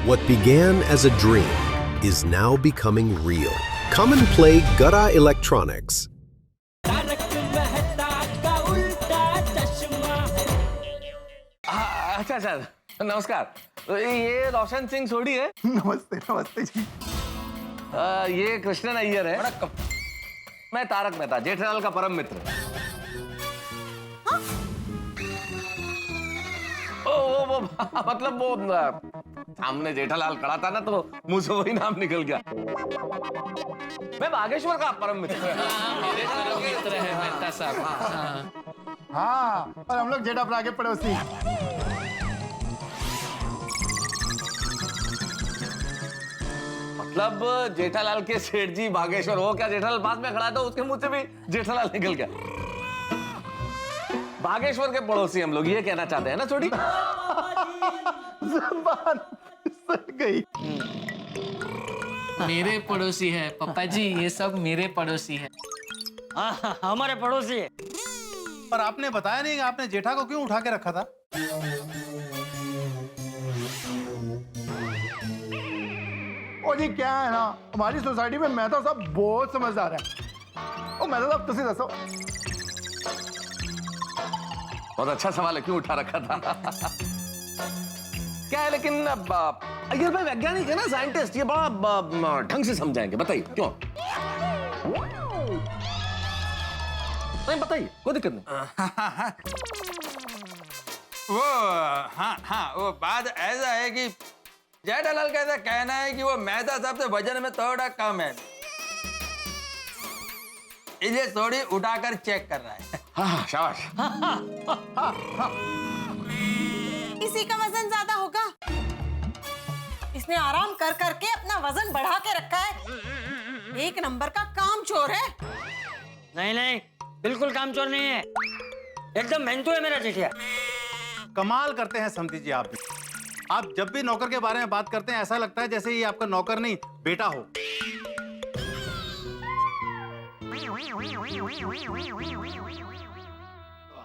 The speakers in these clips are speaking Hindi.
What began as a dream is now becoming real. Come and play Gada Electronics. अच्छा अच्छा, नमस्कार। तो ये रोशन सिंह सोढ़ी है। नमस्ते नमस्ते जी। ये कृष्णन अय्यर है। मैं तारक मेहता, जेठालाल का परम मित्र। वो मतलब वो सामने जेठालाल खड़ा था ना, तो मुंह से वही नाम निकल गया। मैं बागेश्वर का परम मित्र। मेरे परम मित्र है मेहता साहब। हाँ, और हम लोग जेठा के पड़ोसी। मतलब जेठालाल के सेठ जी बागेश्वर, हो क्या जेठालाल पास में खड़ा था, उसके मुंह से भी जेठालाल निकल गया। बागेश्वर के पड़ोसी हम लोग, ये कहना चाहते हैं ना छोटी? ज़बान सड़ गई। मेरे पड़ोसी है पापा जी, ये सब मेरे पड़ोसी है। हाँ, हमारे पड़ोसी है। पर आपने बताया नहीं कि आपने जेठा को क्यों उठा के रखा था? ओ जी, क्या है ना, हमारी सोसाइटी में मेहता साहब बहुत समझदार है। ओ मेहता साहब, तुसी दसो। बहुत अच्छा सवाल है, क्यों उठा रखा था? क्या है, लेकिन अय्यर भाई वैज्ञानिक है ना, साइंटिस्ट, ये बड़ा ढंग से समझाएंगे। बताइए क्यों? नहीं बताइए, कोई दिक्कत नहीं। हाँ, वो बात ऐसा है कि जेठालाल का ऐसा कहना है कि वो मेहता साहब से वजन में थोड़ा कम है, इसलिए थोड़ी उठाकर चेक कर रहा है। हाँ, शाबाश। इसी का वजन ज्यादा होगा। इसने आराम कर करके अपना वजन बढ़ा के रखा है। एक नंबर का कामचोर है। नहीं नहीं, बिल्कुल कामचोर नहीं है, एकदम मेहनतू है मेरा जेठिया। कमाल करते हैं समधी जी आप भी। आप जब भी नौकर के बारे में बात करते हैं, ऐसा लगता है जैसे ये आपका नौकर नहीं, बेटा हो।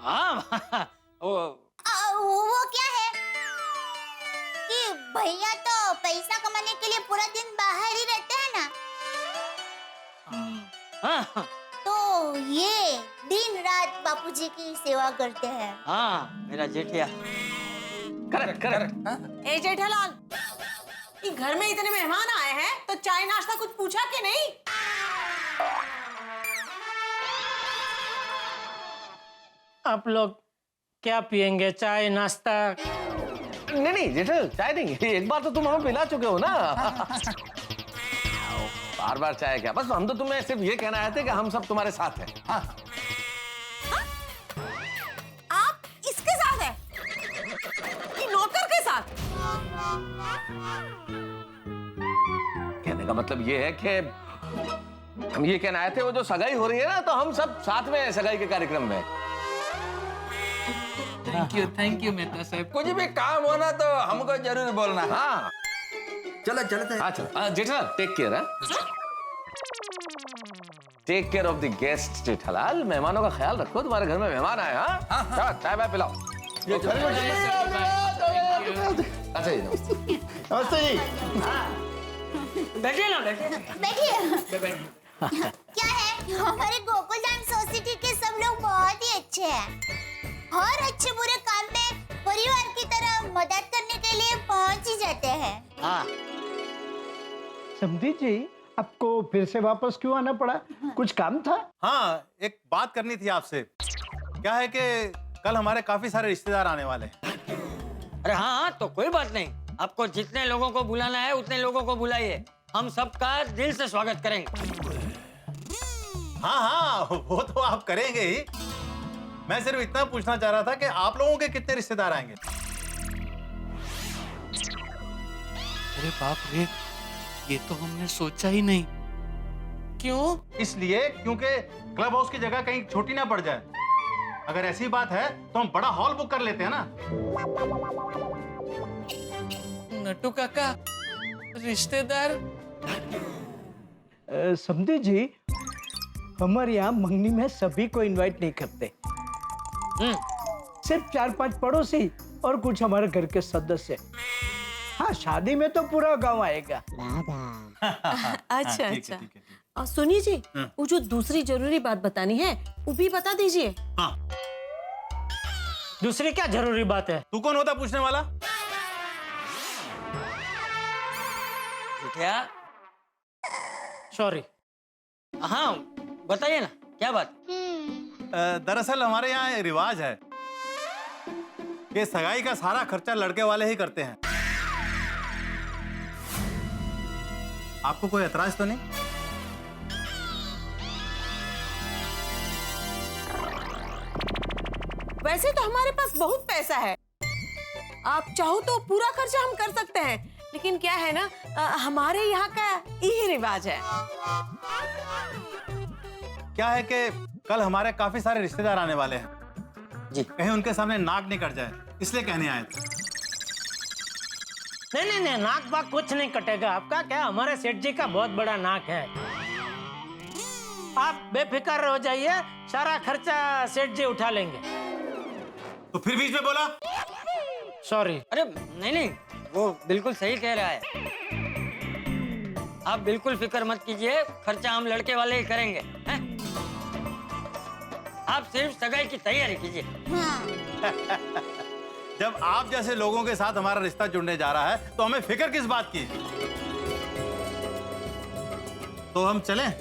हाँ, वो क्या है कि भैया तो पैसा कमाने के लिए पूरा दिन बाहर ही रहते हैं ना, हाँ, तो ये दिन रात बापूजी की सेवा करते हैं। हाँ, मेरा जेठिया। Correct correct. ए जेठालाल, ये घर में इतने मेहमान आए हैं, तो चाय नाश्ता कुछ पूछा कि नहीं? आप लोग क्या पियेंगे, चाय नाश्ता? नहीं जेठालाल, चाय नहीं, एक बार तो तुम हमें पिला चुके हो ना। बार बार चाय क्या, बस हम तो तुम्हें सिर्फ ये कहना आए थे कि हम सब तुम्हारे साथ हैं। हाँ। आप इसके साथ हैं? ये नौकर के साथ? कहने का मतलब ये है कि हम ये कहना आए थे, वो जो सगाई हो रही है ना, तो हम सब साथ में हैं सगाई के कार्यक्रम में। थैंक यू मेहता साहब। कुछ भी काम होना तो हमको जरूर बोलना। हाँ चलो चलते हैं। हाँ चलो। Jethalal take care. Take care of the guest Jethalal, मेहमानों का ख्याल रखो, तुम्हारे घर में मेहमान आए। हाँ चलो, चाय बाय पिलाओ। अच्छा जी, नमस्ते। नमस्ते जी। बैठिए ना, बैठिए। बैठिए। क्या है, हमारे गोकुलधाम सोसाइटी के सब लोग बहुत ही अच्छे हैं। हर अच्छे बुरे काम में परिवार की तरह मदद करने के लिए पहुंच ही जाते हैं। हाँ, समधी जी, आपको फिर से वापस क्यों आना पड़ा? कुछ काम था? हाँ, एक बात करनी थी आपसे। क्या है कि कल हमारे काफी सारे रिश्तेदार आने वाले हैं। अरे हाँ, तो कोई बात नहीं, आपको जितने लोगों को बुलाना है उतने लोगों को बुलाइए, हम सबका दिल से स्वागत करेंगे। हाँ, वो तो आप करेंगे ही। मैं सिर्फ इतना पूछना चाह रहा था कि आप लोगों के कितने रिश्तेदार आएंगे? अरे बाप रे, ये तो हमने सोचा ही नहीं। क्यों? इसलिए क्योंकि क्लब हाउस की जगह कहीं छोटी ना पड़ जाए। अगर ऐसी बात है तो हम बड़ा हॉल बुक कर लेते हैं ना। नट्टू काका, रिश्तेदार? समधी जी, हमारे यहाँ मंगनी में सभी को इनवाइट नहीं करते। सिर्फ 4-5 पड़ोसी और कुछ हमारे घर के सदस्य। हाँ, शादी में तो पूरा गांव आएगा। अच्छा अच्छा। और सुनिए जी, वो जो दूसरी जरूरी बात बतानी है वो भी बता दीजिए। हाँ, दूसरी क्या जरूरी बात है? तू कौन होता पूछने वाला? क्या? सॉरी। हाँ बताइए ना, क्या बात? दरअसल हमारे यहाँ एक रिवाज है कि सगाई का सारा खर्चा लड़के वाले ही करते हैं। आपको कोई एतराज तो नहीं? वैसे तो हमारे पास बहुत पैसा है, आप चाहो तो पूरा खर्चा हम कर सकते हैं, लेकिन क्या है ना, हमारे यहाँ का यही रिवाज है। क्या है कि कल हमारे काफी सारे रिश्तेदार आने वाले हैं जी। कहीं उनके सामने नाक नहीं कट जाए, इसलिए कहने आए थे। नहीं, नाक बाक कुछ नहीं कटेगा आपका। क्या, हमारे सेठ जी का बहुत बड़ा नाक है। आप बेफिक्र हो जाइए, सारा खर्चा सेठ जी उठा लेंगे। तो फिर बीच में बोला? सॉरी। अरे नहीं, वो बिल्कुल सही कह रहा है। आप बिल्कुल फिक्र मत कीजिए, खर्चा हम लड़के वाले ही करेंगे, हैं? आप सिर्फ सगाई की तैयारी कीजिए। जब आप जैसे लोगों के साथ हमारा रिश्ता जुड़ने जा रहा है तो हमें फिक्र किस बात की? तो हम चलें?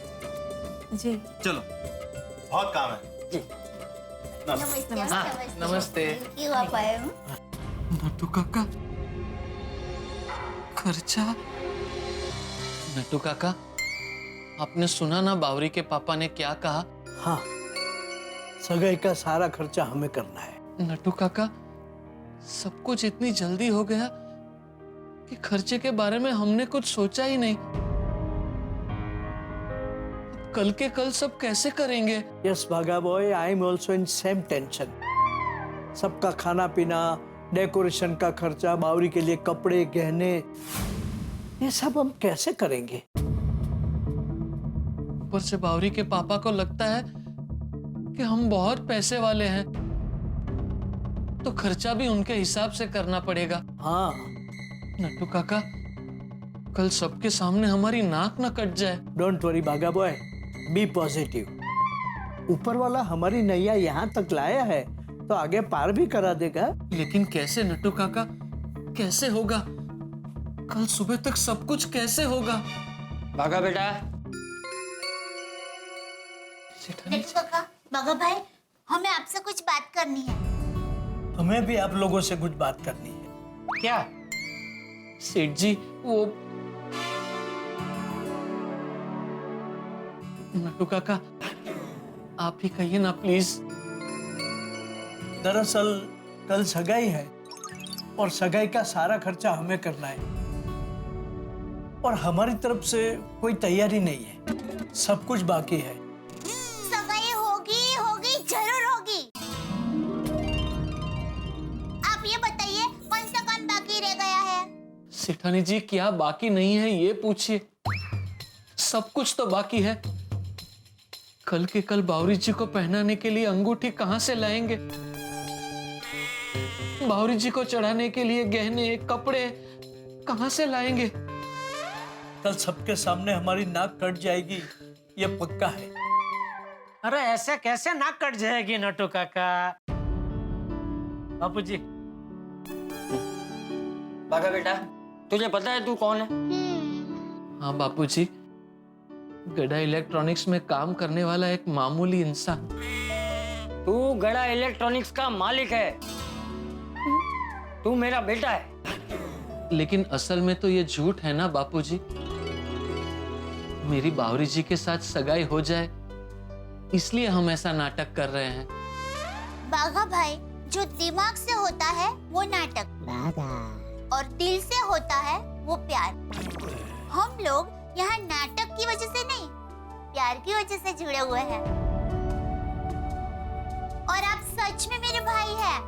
जी चलो, बहुत काम है। जी नमस्ते। क्यों आप आए हो? नट्टू काका, खर्चा। नट्टू काका, आपने सुना ना बावरी के पापा ने क्या कहा? हाँ, सगाई का सारा खर्चा हमें करना है। नट्टू काका, सब कुछ इतनी जल्दी हो गया कि खर्चे के बारे में हमने कुछ सोचा ही नहीं। अब कल के कल सब कैसे करेंगे? यस भागा boy, I am also in same tension. सबका खाना पीना, डेकोरेशन का खर्चा, बावरी के लिए कपड़े, गहने, ये सब हम कैसे करेंगे? ऊपर से बावरी के पापा को लगता है कि हम बहुत पैसे वाले हैं, तो खर्चा भी उनके हिसाब से करना पड़ेगा। हाँ, नट्टू काका, कल सबके सामने हमारी नाक न कट जाए। डोंट वरी भागा बॉय, बी पॉजिटिव। ऊपर वाला हमारी नैया यहाँ तक लाया है तो आगे पार भी करा देगा। लेकिन कैसे नट्टू काका, कैसे होगा? कल सुबह तक सब कुछ कैसे होगा? भागा बेटा। नेटू काका, बागा भाई, हमें आपसे कुछ बात करनी है। हमें भी आप लोगों से कुछ बात करनी है। क्या? सेठ जी, वो नट्टू काका, आप ही कहिए ना प्लीज। दरअसल कल सगाई है और सगाई का सारा खर्चा हमें करना है, और हमारी तरफ से कोई तैयारी नहीं है, सब कुछ बाकी है। सगाई होगी होगी जरूर होगी। आप ये बताइए कौन सा काम बाकी रह गया है? सेठानी जी, क्या बाकी नहीं है ये पूछिए, सब कुछ तो बाकी है। कल के कल बावरी जी को पहनाने के लिए अंगूठी कहां से लाएंगे? बावरी जी को चढ़ाने के लिए गहने, कपड़े कहां से लाएंगे? कल सबके सामने हमारी नाक कट जाएगी, ये पक्का है। अरे ऐसे कैसे नाक कट जाएगी नट्टू काका? बापूजी, भागा बेटा, तुझे पता है तू कौन है? हाँ बापूजी, गड़ा इलेक्ट्रॉनिक्स में काम करने वाला एक मामूली इंसान। तू गड़ा इलेक्ट्रॉनिक्स का मालिक है, तू मेरा बेटा है। लेकिन असल में तो ये झूठ है ना बापूजी। मेरी बावरी जी के साथ सगाई हो जाए इसलिए हम ऐसा नाटक कर रहे हैं। बागा भाई, जो दिमाग से होता है वो नाटक, और दिल से होता है वो प्यार। हम लोग यहाँ नाटक की वजह से नहीं, प्यार की वजह से जुड़े हुए हैं। और आप सच में मेरे भाई हैं।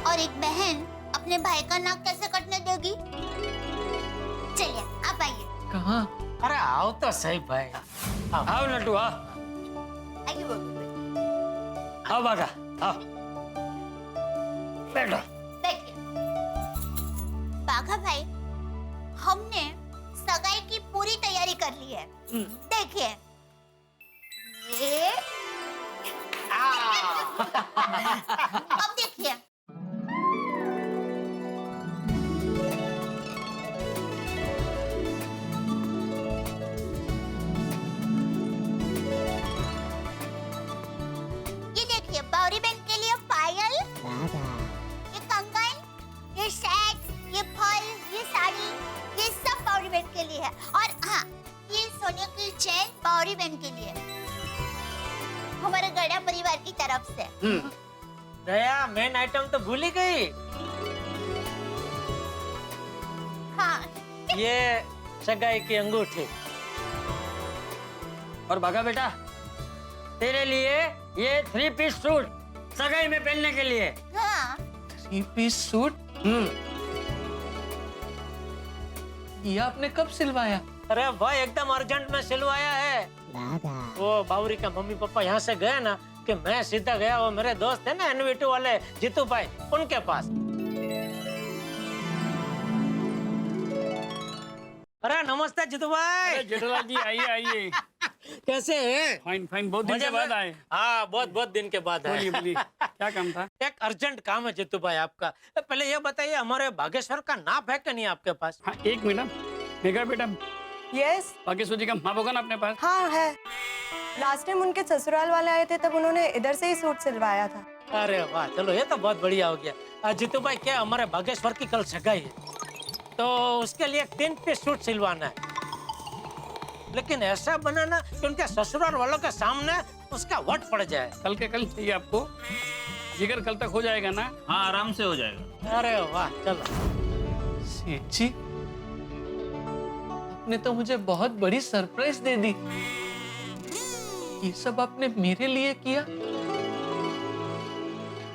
और एक बहन अपने भाई का नाक कैसे कटने देगी? चलिए आप आइए। कहाँ? अरे आओ तो सही भाई। आओ नट्टू, आओ। आइए बाबू, आओ भागा, आओ। बैठो। बैठिए। बाघा भाई, हमने सगाई की पूरी तैयारी कर ली है। देखिए ये अब देखिए बावरी बहन के लिए पायल, ये कंगन, ये सेट, ये फल, ये साड़ी, ये सब बावरी बहन के लिए है। और हाँ, ये सोने की चेन बावरी बहन के लिए, हमारे गड़ा परिवार की तरफ से। दया मेन आइटम तो भूल ही गई। हाँ ये सगाई की अंगूठी। और बाघा बेटा, तेरे लिए ये 3 पीस सूट सगाई में पहनने के लिए। हाँ 3 पीस सूट? ये आपने कब सिलवाया? अरे भाई एकदम अर्जेंट में सिलवाया है। वो बावरी का मम्मी पापा यहाँ से गए ना कि मैं सीधा गया, वो मेरे दोस्त है ना NV2 वाले जीतू भाई, उनके पास। अरे नमस्ते जीतू भाई। जेठूलाल जी आइए आइए। कैसे हैं? फाइन फाइन, बहुत दिन के बाद आए। हाँ बहुत दिन के बाद आए। बोलिए क्या काम था? एक अर्जेंट काम है जीतू भाई आपका। पहले ये बताइए हमारे बागेश्वर का नाप है कि नहीं आपके पास? हाँ 1 मिनट, मेघा बेटा यस बागेश्वर जी का माप होगा ना अपने पास? हाँ है। लास्ट टाइम उनके ससुराल वाले आए थे तब उन्होंने इधर से ही सूट सिलवाया था। अरे वाह, चलो ये तो बहुत बढ़िया हो गया। जीतू भाई क्या हमारे बागेश्वर की कल सगाई है, तो उसके लिए 3 पीस सूट सिलवाना है, लेकिन ऐसा बनाना कि उनके ससुराल वालों के सामने उसका वट पड़ जाए। कल के कल चाहिए आपको? जिगर कल तक हो जाएगा ना? हाँ आराम से हो जाएगा। अरे वाह, चलो। सेठ जी, आपने तो मुझे बहुत बड़ी सरप्राइज दे दी। ये सब आपने मेरे लिए किया?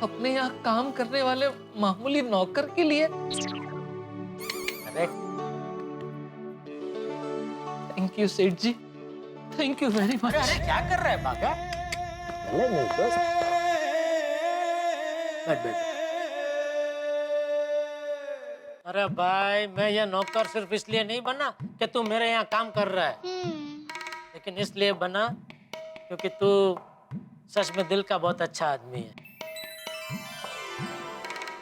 अपने यहाँ काम करने वाले मामूली नौकर के लिए? अरे थैंक यू सेठ जी, थैंक यू वेरी मच। अरे क्या कर रहे हैं बागा? बैठ। अरे भाई, मैं ये नौकर सिर्फ इसलिए नहीं बना कि तू मेरे यहाँ काम कर रहा है, लेकिन इसलिए बना क्योंकि तू सच में दिल का बहुत अच्छा आदमी है।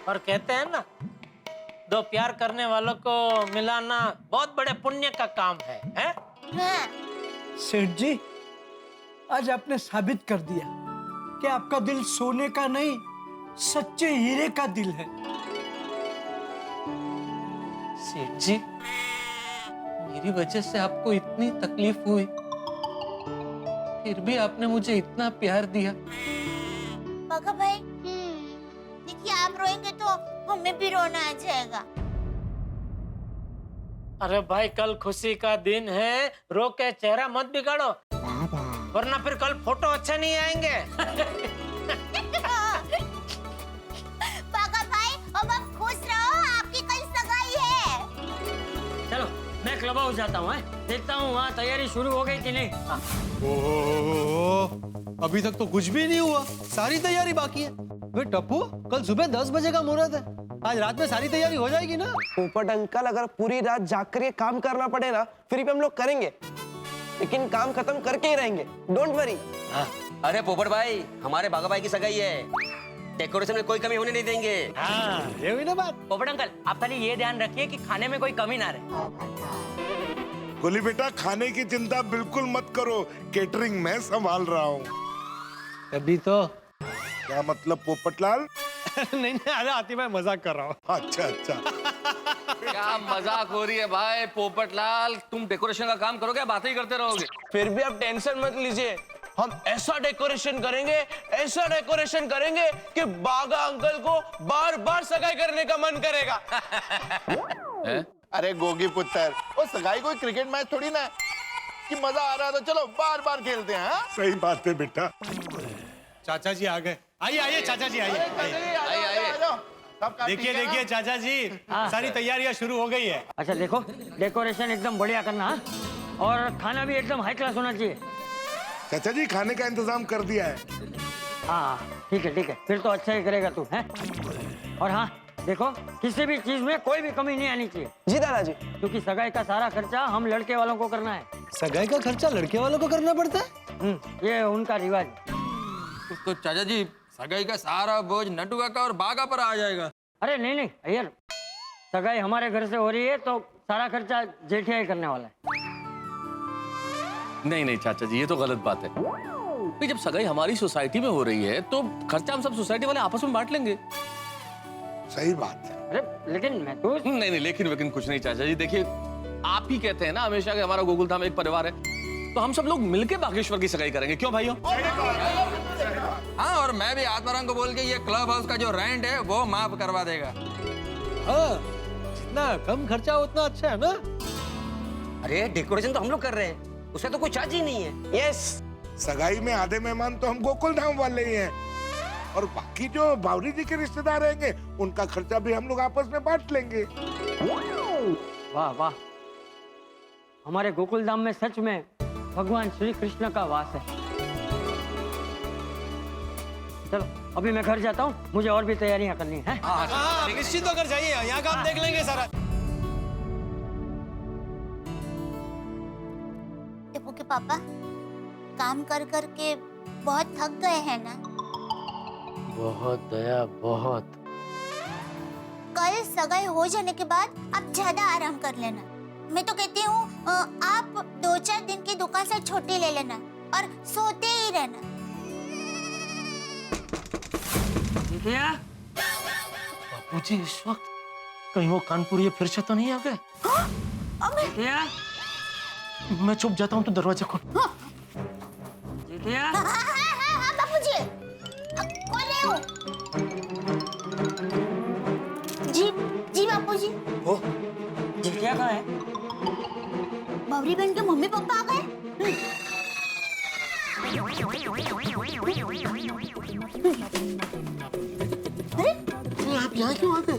और कहते हैं ना, 2 प्यार करने वालों को मिलाना बहुत बड़े पुण्य का काम है, हैं? हाँ सेठ जी, आज आपने साबित कर दिया कि आपका दिल सोने का नहीं, सच्चे हीरे का दिल है। सेठ जी, मेरी वजह से आपको इतनी तकलीफ हुई, फिर भी आपने मुझे इतना प्यार दिया। बाघा भाई, देखिए आप रोएंगे तो हमें भी रोना आ जाएगा। अरे भाई, कल खुशी का दिन है, रो के चेहरा मत बिगाड़ो, वरना फिर कल फोटो अच्छे नहीं आएंगे। बाघा भाई, अब आप खुश रहो, आपकी कल सगाई है। चलो मैं क्लब हाउस जाता हूँ, देखता हूँ वहाँ तैयारी शुरू हो गई कि नहीं। ओहो, अभी तक तो कुछ भी नहीं हुआ, सारी तैयारी बाकी है। वे टप्पू, कल सुबह 10 बजे का मुहूर्त है, आज रात में सारी तैयारी हो जाएगी ना? पोपट अंकल, अगर पूरी रात जाग कर ये काम करना पड़े ना, फिर भी हम लोग करेंगे, लेकिन काम खत्म करके ही रहेंगे, डोंट वरी। अरे पोपट भाई, हमारे बाघा भाई की सगाई है, डेकोरेशन में कोई कमी होने नहीं देंगे। हाँ, ये हुई ना बात। पोपट अंकल, आप खाली ये ध्यान रखिए कि खाने में कोई कमी ना रहे। गोली बेटा, खाने की चिंता बिल्कुल मत करो, केटरिंग मैं संभाल रहा हूँ। अभी तो क्या मतलब पोपटलाल? नहीं, अरे आती मैं मजाक कर रहा हूँ। अच्छा अच्छा। क्या मजाक हो रही है भाई? पोपटलाल, तुम डेकोरेशन का काम करोगे या बातें ही करते रहोगे? फिर भी आप टेंशन मत लीजिए, हम ऐसा डेकोरेशन करेंगे कि बागा अंकल को बार बार सगाई करने का मन करेगा। अरे गोगी पुत्र, वो सगाई कोई क्रिकेट मैच थोड़ी ना है कि मजा आ रहा है तो चलो बार बार खेलते हैं। हाँ? सही बात है बेटा। चाचा जी आ गए। आइए चाचा जी, आइए। देखिए चाचा जी, सारी तैयारियां शुरू हो गई है। अच्छा देखो, डेकोरेशन एकदम बढ़िया करना, और खाना भी एकदम हाई क्लास होना चाहिए। चाचा जी, खाने का इंतजाम कर दिया है। हाँ ठीक है, फिर तो अच्छा ही करेगा तू, हैं? और हाँ, देखो किसी भी चीज में कोई भी कमी नहीं आनी चाहिए। जी दादाजी। क्योंकि सगाई का सारा खर्चा हम लड़के वालों को करना है। सगाई का खर्चा लड़के वालों को करना पड़ता है? ये उनका रिवाज। तो चाचा जी सगाई का सारा बोझ नटू काका और बागा पर आ जाएगा। अरे नहीं नहीं अय्यर, सगाई हमारे घर से हो रही है तो सारा खर्चा जेठिया ही करने वाला है। नहीं नहीं चाचा जी, ये तो गलत बात है। भाई जब सगाई हमारी सोसाइटी में हो रही है तो खर्चा हम सब सोसाइटी वाले आपस में बांट लेंगे। सही बात है। अरे लेकिन मैं तो नहीं नहीं लेकिन कुछ नहीं चाचा जी, देखिए आप ही कहते हैं ना हमेशा कि हमारा गोकुल धाम एक परिवार है, तो हम सब लोग मिलके बागेश्वर की सगाई करेंगे, क्यों भाइयों? हाँ, और मैं भी आत्माराम को बोल के ये क्लब हाउस का जो रेंट है वो माफ करवा देगा। हाँ, जितना कम खर्चा उतना अच्छा है ना। अरे डेकोरेशन तो हम लोग कर रहे हैं, उससे तो कोई चार्ज ही नहीं है। यस। सगाई में आधे मेहमान तो हम गोकुल धाम वाले ही हैं, और बाकी जो बावरी जी के रिश्तेदार रहेंगे उनका खर्चा भी हम लोग आपस में बांट लेंगे। वाह वाह, हमारे गोकुल धाम में सच में भगवान श्री कृष्ण का वास है। चलो अभी मैं घर जाता हूँ, मुझे और भी तैयारियां करनी है। हाँ, निश्चित होकर जाइए, यहाँ का हम देख लेंगे सारा। टिप्पू के पापा काम कर कर के बहुत थक गए हैं ना? बहुत दया, बहुत। कल सगाई हो जाने के बाद आप ज्यादा आराम कर लेना। मैं तो कहती हूँ आप 2-4 दिन की दुकान से छुट्टी ले लेना और सोते ही रहना। बापूजी इस वक्त कहीं वो कानपुर ये फिर से तो नहीं आ गए? मैं चुप जाता हूँ तो दरवाजा खोल। हाँ, बापूजी खोल रहे हो? जी बापूजी। जेठिया कहाँ है? बावरी बहन के मम्मी पापा आ गए। आप यहाँ क्यों आ गए?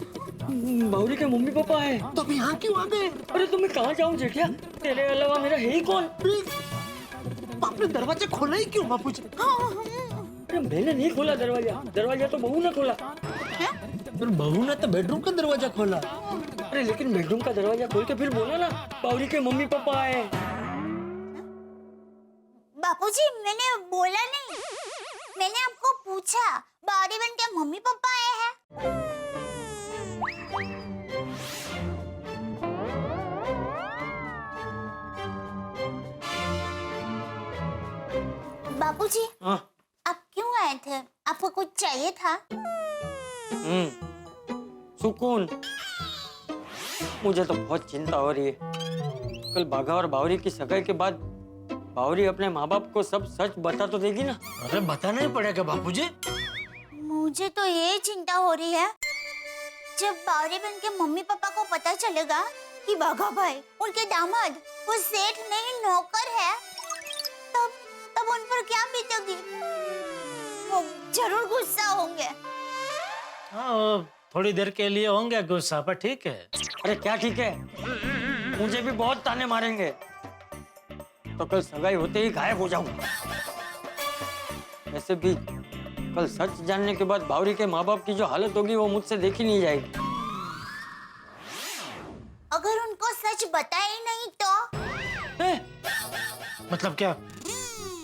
बावरी के मम्मी पापा आए तो अब यहाँ क्यों आ गए? अरे तो मैं कहाँ जाऊँ जेठिया, तेरे अलावा मेरा है ही कौन? आपने दरवाजा खोला ही क्यों बापूजी? अरे मैंने नहीं खोला दरवाजा, दरवाजा तो बहू ने खोला। फिर बहू ने तो बेडरूम का दरवाजा खोला। अरे लेकिन बेडरूम का दरवाजा खोल के फिर बोला ना बावरी के मम्मी पापा आए। बापूजी मैंने बोला नहीं, मैंने आपको पूछा बावरी बहन के मम्मी पापा आए हैं। बापूजी आप क्यों आए थे? आपको कुछ चाहिए था? सुकून। मुझे तो बहुत चिंता हो रही है। कल बाघा और बावरी की सगाई के बाद बावरी अपने माँ बाप को सब सच बता तो देगी ना? अरे बताना ही पड़ेगा बापूजी। मुझे तो ये चिंता हो रही है, जब बावरी बहन के मम्मी पापा को पता चलेगा कि बाघा भाई उनके दामाद वो सेठ नहीं नौकर है, तब उन पर क्या बीतेगी? वो जरूर गुस्सा होंगे। हाँ, थोड़ी देर के लिए होंगे गुस्सा, पर ठीक है। अरे क्या ठीक है, मुझे भी बहुत ताने मारेंगे, तो कल सगाई होते ही गायब हो जाऊंगा। वैसे भी कल सच जानने के बाद बावरी के माँ बाप की जो हालत होगी वो मुझसे देखी नहीं जाएगी। अगर उनको सच बताया ही नहीं तो? मतलब क्या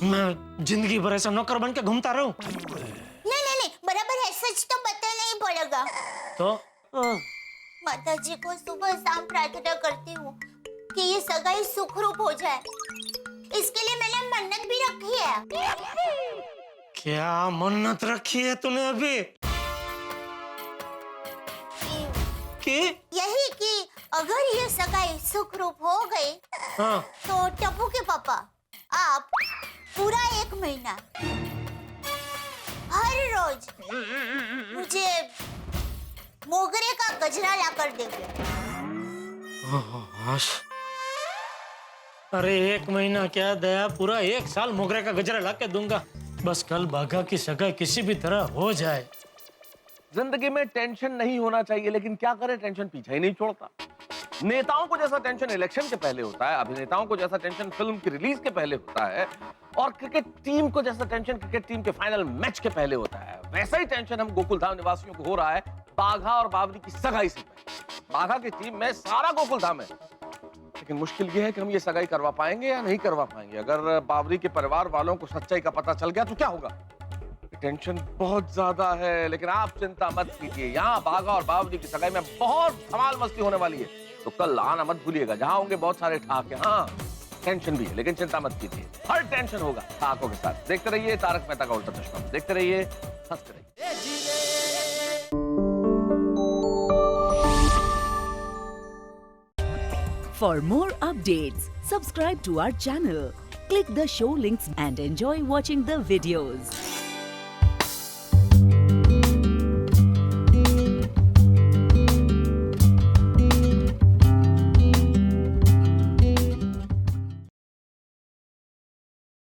मैं जिंदगी भर ऐसा नौकर बन के घूमता रहूं? नहीं, बराबर है, सच तो बताना ही पड़ेगा। तो माताजी को सुबह शाम प्रार्थना करती हूँ कि ये सगाई सुखरूप हो जाए। इसके लिए मैंने मन्नत भी रखी है। क्या मन्नत रखी है तूने अभी? यही कि अगर ये सगाई सुखरूप हो गई तो टप्पू के पापा आप पूरा 1 महीना हर रोज मुझे मोगरे का गजरा लाकर देंगे। अरे 1 महीना क्या दया, पूरा 1 साल मोगरे का गजरा लाके दूंगा। बस कल बाघा की सगाई किसी भी तरह हो जाए। जिंदगी में टेंशन नहीं होना चाहिए, लेकिन क्या करें, टेंशन पीछा ही नहीं छोड़ता। नेताओं को जैसा टेंशन इलेक्शन के पहले होता है, अभिनेताओं को जैसा टेंशन फिल्म की रिलीज के पहले होता है, और क्रिकेट टीम को जैसा टेंशन क्रिकेट टीम के फाइनल मैच के पहले होता है, वैसा ही टेंशन हम गोकुल धाम निवासियों को हो रहा है बाघा और बावरी की सगाई से पहले। बाघा की टीम में सारा गोकुल धाम है, लेकिन मुश्किल ये है कि हम ये सगाई करवा पाएंगे या नहीं करवा पाएंगे। अगर बावरी के परिवार वालों को सच्चाई का पता चल गया तो क्या होगा? टेंशन बहुत ज्यादा है, लेकिन आप चिंता मत कीजिए। यहाँ बाघा और बावरी की सगाई में बहुत धमाल मस्ती होने वाली है, तो कल आना मत भूलिएगा। जहाँ होंगे बहुत सारे ठहाके। हाँ, टेंशन भी है, लेकिन चिंता मत कीजिए, हर टेंशन होगा ठहाकों के साथ। देखते रहिए तारक मेहता का उल्टा चश्मा, देखते रहिए, हंसते रहिए। For more updates, subscribe to our channel, click the show links and enjoy watching the videos.